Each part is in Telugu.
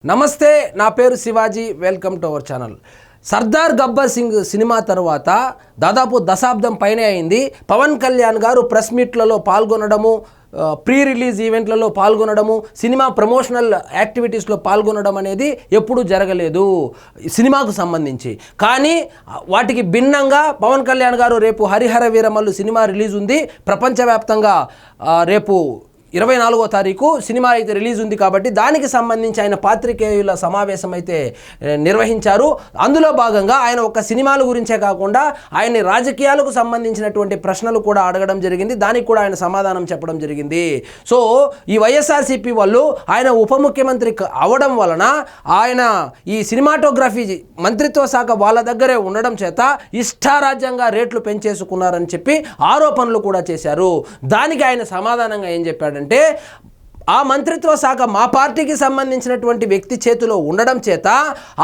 నమస్తే, నా పేరు Shivaji. Welcome to our channel. Sardaar Gabbar Singh cinema తర్వాత దాదాపు దశాబ్దం పైనే అయింది. పవన్ కళ్యాణ్ గారు ప్రెస్ మీట్లలో పాల్గొనడము, ప్రీ రిలీజ్ ఈవెంట్లలో పాల్గొనడము, సినిమా ప్రమోషనల్ యాక్టివిటీస్లో పాల్గొనడం అనేది ఎప్పుడూ జరగలేదు సినిమాకు సంబంధించి. కానీ వాటికి భిన్నంగా పవన్ కళ్యాణ్ గారు రేపు హరిహర వీరమల్లు సినిమా రిలీజ్ ఉంది. ప్రపంచవ్యాప్తంగా రేపు 24వ తారీఖు సినిమా అయితే రిలీజ్ ఉంది కాబట్టి దానికి సంబంధించి ఆయన పాత్రికేయుల సమావేశం అయితే నిర్వహించారు. అందులో భాగంగా ఆయన ఒక సినిమాల గురించే కాకుండా ఆయన్ని రాజకీయాలకు సంబంధించినటువంటి ప్రశ్నలు కూడా అడగడం జరిగింది. దానికి కూడా ఆయన సమాధానం చెప్పడం జరిగింది. సో ఈ వైఎస్ఆర్సీపీ వాళ్ళు ఆయన ఉప ముఖ్యమంత్రి అవడం వలన ఆయన ఈ సినిమాటోగ్రఫీ మంత్రిత్వ శాఖ వాళ్ళ దగ్గరే ఉండడం చేత ఇష్టారాజ్యంగా రేట్లు పెంచేసుకున్నారని చెప్పి ఆరోపణలు కూడా చేశారు. దానికి ఆయన సమాధానంగా ఏం చెప్పాడు అంటే, ఆ మంత్రిత్వ శాఖ మా పార్టీకి సంబంధించినటువంటి వ్యక్తి చేతిలో ఉండడం చేత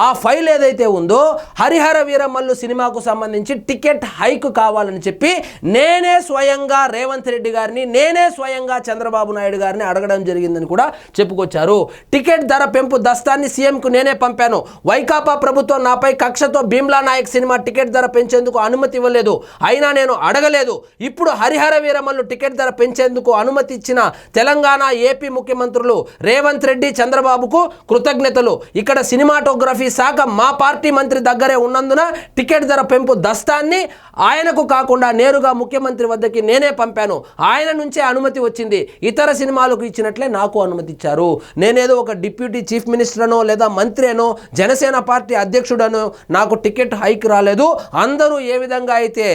ఆ ఫైల్ ఏదైతే ఉందో హరిహర వీరమల్లు సినిమాకు సంబంధించి టికెట్ హైక్ కావాలని చెప్పి నేనే స్వయంగా రేవంత్ రెడ్డి గారిని, నేనే స్వయంగా చంద్రబాబు నాయుడు గారిని అడగడం జరిగిందని కూడా చెప్పుకొచ్చారు. టికెట్ ధర పెంపు దస్తాన్ని సీఎంకు నేనే పంపాను. వైకాపా ప్రభుత్వం నాపై కక్షతో భీమ్లా నాయక్ సినిమా టికెట్ ధర పెంచేందుకు అనుమతి ఇవ్వలేదు, అయినా నేను అడగలేదు. ఇప్పుడు హరిహర వీరమల్లు టికెట్ ధర పెంచేందుకు అనుమతి ఇచ్చిన తెలంగాణ, ఏపీ ముఖ్యమంత్రులు రేవంత్ రెడ్డి, చంద్రబాబుకు కృతజ్ఞతలు. ఇక్కడ సినిమాటోగ్రఫీ శాఖ మా పార్టీ మంత్రి దగ్గరే ఉన్నందున టికెట్ ధర పెంపు దస్తాన్ని ఆయనకు కాకుండా నేరుగా ముఖ్యమంత్రి వద్దకి నేనే పంపాను. ఆయన నుంచే అనుమతి వచ్చింది. ఇతర సినిమాలకు ఇచ్చినట్లే నాకు అనుమతి ఇచ్చారు. నేనేదో ఒక డిప్యూటీ చీఫ్ మినిస్టర్ అనో లేదా మంత్రి అనో జనసేన పార్టీ అధ్యక్షుడనో నాకు టికెట్ హైక్ రాలేదు. అందరూ ఏ విధంగా అయితే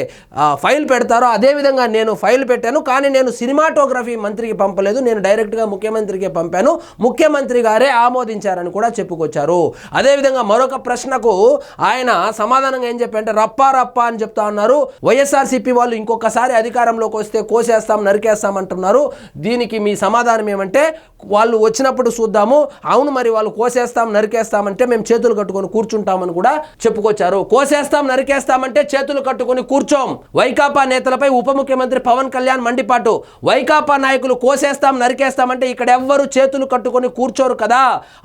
ఫైల్ పెడతారో అదే విధంగా నేను ఫైల్ పెట్టాను. కానీ నేను సినిమాటోగ్రఫీ మంత్రికి పంపలేదు, నేను డైరెక్ట్గా ముఖ్యమంత్రికి పంపాను. ముఖ్యమంత్రి గారే ఆమోదించారని కూడా చెప్పుకొచ్చారు. అదేవిధంగా మరొక ప్రశ్నకు ఆయన సమాధానంగా ఏం చెప్పారంటే, రప్పా రప్పా అని చెప్తా ఉన్నారు. వైఎస్ఆర్సీపీ వాళ్ళు ఇంకొకసారి అధికారంలోకి వస్తే కోసేస్తాం, నరికేస్తాం అంటున్నారు. దీనికి మీ సమాధానం ఏమంటే, వాళ్ళు వచ్చినప్పుడు చూద్దాము. అవును, మరి వాళ్ళు కోసేస్తాం నరికేస్తామంటే మేము చేతులు కట్టుకొని కూర్చుంటామని కూడా చెప్పుకొచ్చారు. కోసేస్తాం నరికేస్తామంటే చేతులు కట్టుకొని కూర్చోం. వైకాపా నేతలపై ఉప ముఖ్యమంత్రి పవన్ కళ్యాణ్ మండిపాటు. వైకాపా నాయకులు కోసేస్తాం నరికేస్తామంటే ఇక్కడ ఎవ్వరు చేతులు కట్టుకొని కూర్చోరు కదా.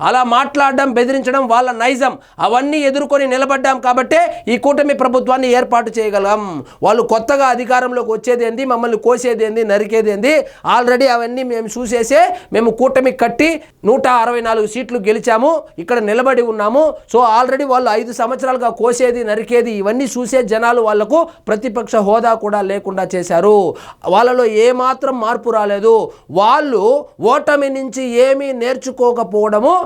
అలా మాట్లాడడం, బెదిరించడం వాళ్ళ నైజం. అవన్నీ ఎదుర్కొని నిలబడ్డాం కాబట్టే ఈ కూటమి ప్రభుత్వాన్ని ఏర్పాటు చేయగలం. వాళ్ళు కొత్తగా అధికారంలోకి వచ్చేది ఏంది, మమ్మల్ని కోసేది ఏంది, నరికేది ఏంది, ఆల్రెడీ అవన్నీ మేము చూసేసే మేము కూటమి కట్టి 164 సీట్లు గెలిచాము, ఇక్కడ నిలబడి ఉన్నాము. సో ఆల్రెడీ వాళ్ళు 5 సంవత్సరాలుగా కోసేది, నరికేది ఇవన్నీ చూసే జనాలు వాళ్లకు ప్రతిపక్ష హోదా కూడా లేకుండా చేశారు. వాళ్ళలో ఏమాత్రం మార్పు రాలేదు. వాళ్ళు ఓటమి నుంచి ఏమీ నేర్చుకోకపోవడము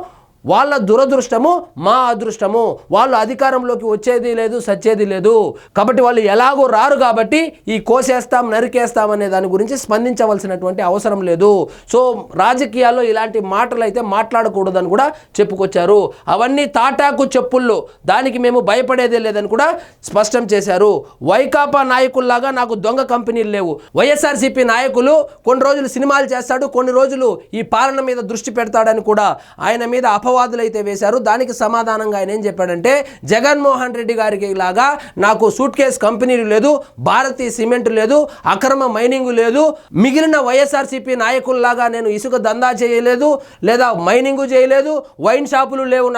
వాళ్ళ దురదృష్టము, మా అదృష్టము. వాళ్ళు అధికారంలోకి వచ్చేది లేదు, సచ్చేది లేదు. కాబట్టి వాళ్ళు ఎలాగో రారు కాబట్టి ఈ కోసేస్తాం నరికేస్తాం అనే దాని గురించి స్పందించవలసినటువంటి అవసరం లేదు. సో రాజకీయాల్లో ఇలాంటి మాటలు అయితే మాట్లాడకూడదని కూడా చెప్పుకొచ్చారు. అవన్నీ తాటాకు చెప్పుళ్ళు, దానికి మేము భయపడేదే లేదని కూడా స్పష్టం చేశారు. వైకాపా నాయకుల్లాగా నాకు దొంగ కంపెనీలు లేవు. వైఎస్ఆర్సీపీ నాయకులు కొన్ని రోజులు సినిమాలు చేస్తాడు, కొన్ని రోజులు ఈ పాలన మీద దృష్టి పెడతాడని కూడా ఆయన మీద అపవాదులు అయితే వేశారు. దానికి సమాధానంగా ఆయన ఏం చెప్పాడంటే, జగన్మోహన్ రెడ్డి గారికి లాగా నాకు సూట్ కేస్ కంపెనీలు లేదు, భారతీయ సిమెంట్ లేదు, అక్రమ మైనింగ్ లేదు, మిగిలిన వైఎస్ఆర్సీపీ నాయకుల్లాగా నేను ఇసుక దందా చేయలేదు, లేదా మైనింగ్ చేయలేదు, వైన్ షాపులు లేవు.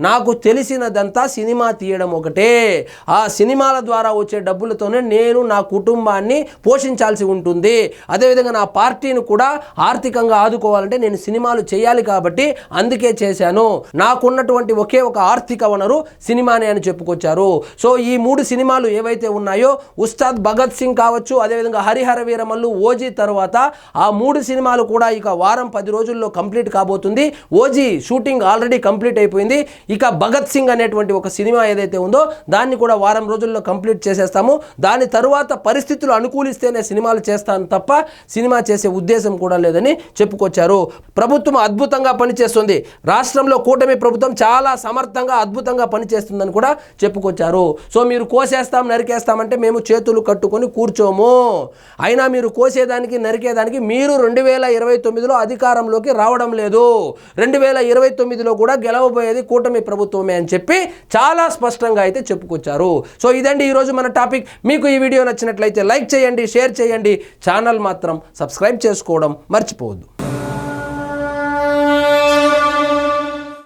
నాకు తెలిసినదంతా సినిమా తీయడం ఒకటే. ఆ సినిమాల ద్వారా వచ్చే డబ్బులతోనే నేను నా కుటుంబాన్ని పోషించాల్సి ఉంటుంది. అదేవిధంగా నా పార్టీని కూడా ఆర్థికంగా ఆదుకోవాలంటే నేను సినిమాలు చేయాలి కాబట్టి అందుకే చేశాను. నాకున్నటువంటి ఒకే ఒక ఆర్థిక వనరు సినిమానే అని చెప్పుకొచ్చారు. సో ఈ 3 సినిమాలు ఏవైతే ఉన్నాయో, ఉస్తాద్ భగత్ సింగ్ కావచ్చు, అదేవిధంగా హరిహర వీరమల్లు, ఓజీ తర్వాత ఆ 3 సినిమాలు కూడా ఇక వారం 10 రోజుల్లో కంప్లీట్ కాబోతుంది. ఓజీ షూటింగ్ ఆల్రెడీ కంప్లీట్ అయిపోయింది. ఇక భగత్ సింగ్ అనేటువంటి ఒక సినిమా ఏదైతే ఉందో దాన్ని కూడా వారం రోజుల్లో కంప్లీట్ చేసేస్తాము. దాని తరువాత పరిస్థితులు అనుకూలిస్తేనే సినిమాలు చేస్తాను తప్ప సినిమా చేసే ఉద్దేశం కూడా లేదని చెప్పుకొచ్చారు. ప్రభుత్వం అద్భుతంగా పనిచేస్తుంది. రాష్ట్రంలో కూటమి ప్రభుత్వం చాలా సమర్థంగా, అద్భుతంగా పనిచేస్తుందని కూడా చెప్పుకొచ్చారు. సో మీరు కోసేస్తాం నరికేస్తామంటే మేము చేతులు కట్టుకొని కూర్చోము. అయినా మీరు కోసేదానికి నరికేదానికి మీరు 2029లో అధికారంలోకి రావడం లేదు. 2029లో కూడా గెలవబోయేది కూటమి ప్రభుత్వమే అని చెప్పి చాలా స్పష్టంగా అయితే చెప్పుకొచ్చారు. సో ఇదండి ఈరోజు మన టాపిక్. మీకు ఈ వీడియో నచ్చినట్లయితే లైక్ చేయండి, షేర్ చేయండి, ఛానల్ మాత్రం సబ్స్క్రైబ్ చేసుకోవడం మర్చిపోవద్దు.